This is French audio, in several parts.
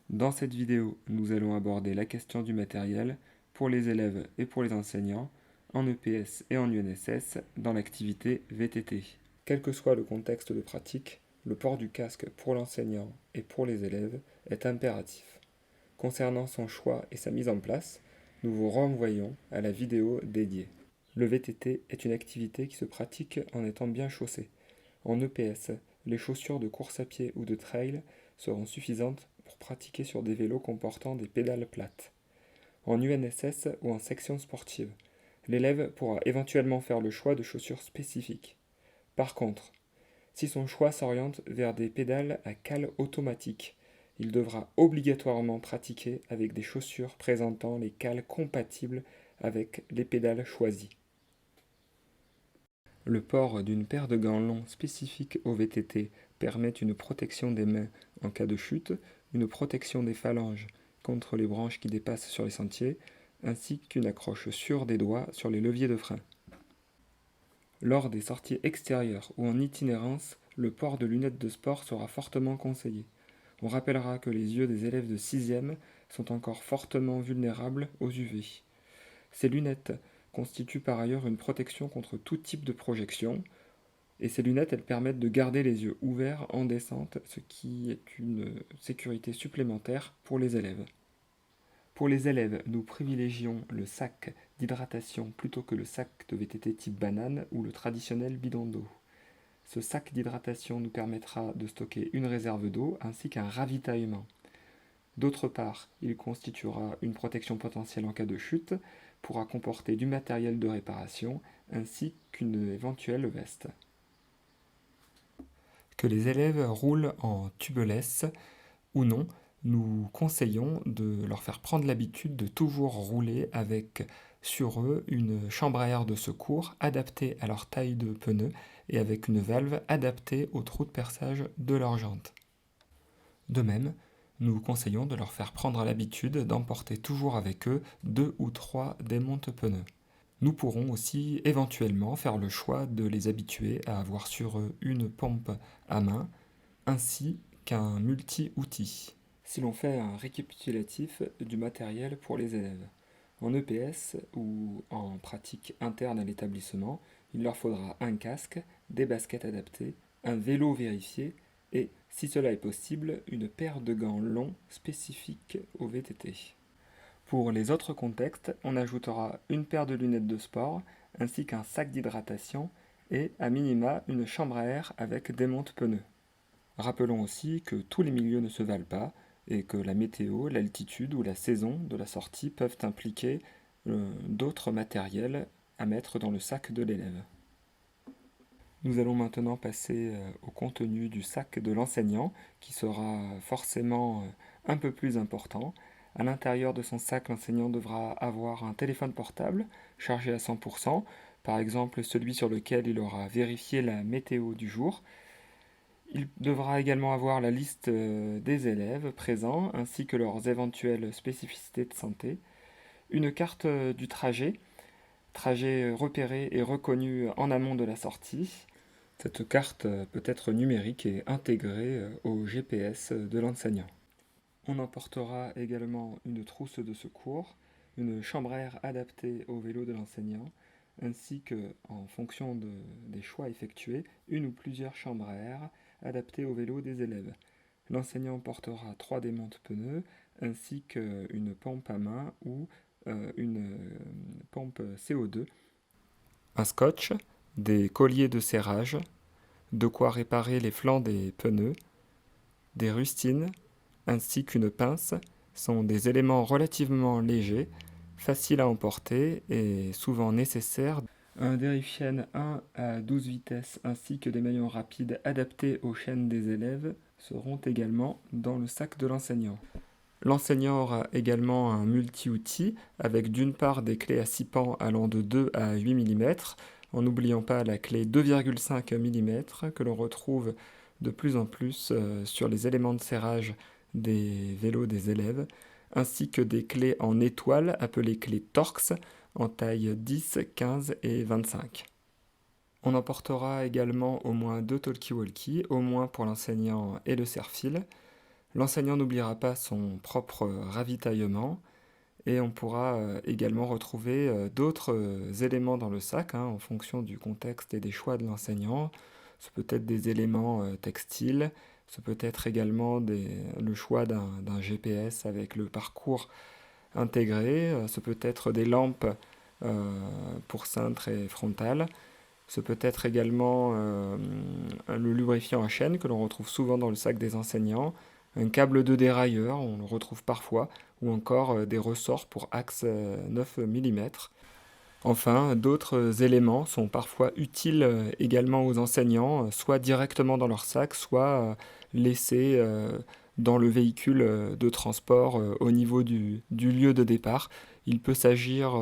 Dans cette vidéo, nous allons aborder la question du matériel pour les élèves et pour les enseignants en EPS et en UNSS dans l'activité VTT. Quel que soit le contexte de pratique, le port du casque pour l'enseignant et pour les élèves est impératif. Concernant son choix et sa mise en place, nous vous renvoyons à la vidéo dédiée. Le VTT est une activité qui se pratique en étant bien chaussé. En EPS, les chaussures de course à pied ou de trail seront suffisantes pour pratiquer sur des vélos comportant des pédales plates. En UNSS ou en section sportive, l'élève pourra éventuellement faire le choix de chaussures spécifiques. Par contre, si son choix s'oriente vers des pédales à cale automatique, il devra obligatoirement pratiquer avec des chaussures présentant les cales compatibles avec les pédales choisies. Le port d'une paire de gants longs spécifiques au VTT permet une protection des mains en cas de chute, une protection des phalanges contre les branches qui dépassent sur les sentiers, ainsi qu'une accroche sûre des doigts sur les leviers de frein. Lors des sorties extérieures ou en itinérance, le port de lunettes de sport sera fortement conseillé. On rappellera que les yeux des élèves de 6e sont encore fortement vulnérables aux UV. Ces lunettes constituent par ailleurs une protection contre tout type de projection, et ces lunettes, elles permettent de garder les yeux ouverts en descente, ce qui est une sécurité supplémentaire pour les élèves. Pour les élèves, nous privilégions le sac d'hydratation plutôt que le sac de VTT type banane ou le traditionnel bidon d'eau. Ce sac d'hydratation nous permettra de stocker une réserve d'eau ainsi qu'un ravitaillement. D'autre part, il constituera une protection potentielle en cas de chute, pourra comporter du matériel de réparation ainsi qu'une éventuelle veste. Que les élèves roulent en tubeless ou non, nous conseillons de leur faire prendre l'habitude de toujours rouler avec sur eux une chambre à air de secours adaptée à leur taille de pneu et avec une valve adaptée au trou de perçage de leurs jantes. De même, nous conseillons de leur faire prendre l'habitude d'emporter toujours avec eux 2 ou 3 démonte-pneus. Nous pourrons aussi éventuellement faire le choix de les habituer à avoir sur eux une pompe à main ainsi qu'un multi-outil. Si l'on fait un récapitulatif du matériel pour les élèves, en EPS ou en pratique interne à l'établissement, il leur faudra un casque, des baskets adaptées, un vélo vérifié et, si cela est possible, une paire de gants longs spécifiques au VTT. Pour les autres contextes, on ajoutera une paire de lunettes de sport ainsi qu'un sac d'hydratation et, à minima, une chambre à air avec démonte-pneus. Rappelons aussi que tous les milieux ne se valent pas et que la météo, l'altitude ou la saison de la sortie peuvent impliquer d'autres matériels à mettre dans le sac de l'élève. Nous allons maintenant passer au contenu du sac de l'enseignant qui sera forcément un peu plus important. À l'intérieur de son sac, l'enseignant devra avoir un téléphone portable chargé à 100%, par exemple celui sur lequel il aura vérifié la météo du jour. Il devra également avoir la liste des élèves présents ainsi que leurs éventuelles spécificités de santé, une carte du trajet repéré et reconnu en amont de la sortie. Cette carte peut être numérique et intégrée au GPS de l'enseignant. On emportera également une trousse de secours, une chambre à air adaptée au vélo de l'enseignant, ainsi que, en fonction des choix effectués, une ou plusieurs chambres à air adaptées au vélo des élèves. L'enseignant portera 3 démonte pneus, ainsi qu'une pompe à main ou une pompe CO2, un scotch, des colliers de serrage, de quoi réparer les flancs des pneus, des rustines, ainsi qu'une pince sont des éléments relativement légers, faciles à emporter et souvent nécessaires. Un dérive-chaîne 1 à 12 vitesses ainsi que des maillons rapides adaptés aux chaînes des élèves seront également dans le sac de l'enseignant. L'enseignant aura également un multi-outil avec d'une part des clés à 6 pans allant de 2 à 8 mm, en n'oubliant pas la clé 2,5 mm que l'on retrouve de plus en plus sur les éléments de serrage des vélos des élèves, ainsi que des clés en étoile appelées clés Torx en taille 10, 15 et 25. On emportera également au moins 2 talkie-walkie, au moins pour l'enseignant et le serre-fil. L'enseignant n'oubliera pas son propre ravitaillement et on pourra également retrouver d'autres éléments dans le sac hein, en fonction du contexte et des choix de l'enseignant. Ce peut être des éléments textiles, ce peut être également le choix d'un GPS avec le parcours intégré, ce peut être des lampes pour cintre et frontale, ce peut être également le lubrifiant à chaîne que l'on retrouve souvent dans le sac des enseignants, un câble de dérailleur, on le retrouve parfois, ou encore des ressorts pour axe 9 mm. Enfin, d'autres éléments sont parfois utiles également aux enseignants, soit directement dans leur sac, soit laissés dans le véhicule de transport au niveau du lieu de départ. Il peut s'agir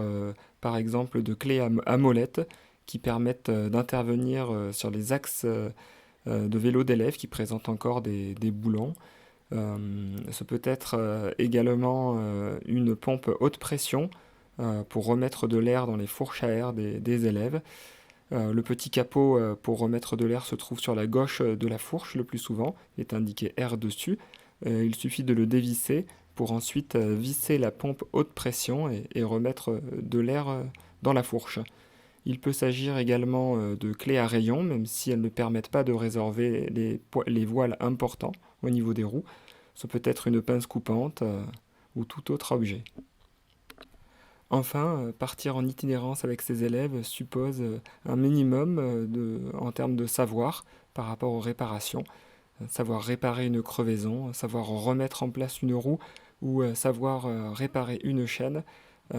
par exemple de clés à molette qui permettent d'intervenir sur les axes de vélo d'élèves qui présentent encore des boulons. Ce peut être également une pompe haute pression pour remettre de l'air dans les fourches à air des élèves. Le petit capot pour remettre de l'air se trouve sur la gauche de la fourche le plus souvent, il est indiqué air dessus. Il suffit de le dévisser pour ensuite visser la pompe haute pression et remettre de l'air dans la fourche. Il peut s'agir également de clés à rayons, même si elles ne permettent pas de résorber les voiles importants au niveau des roues. Ce peut être une pince coupante ou tout autre objet. Enfin, partir en itinérance avec ses élèves suppose un minimum en termes de savoir par rapport aux réparations. Savoir réparer une crevaison, savoir remettre en place une roue ou savoir réparer une chaîne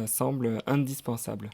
semble indispensable.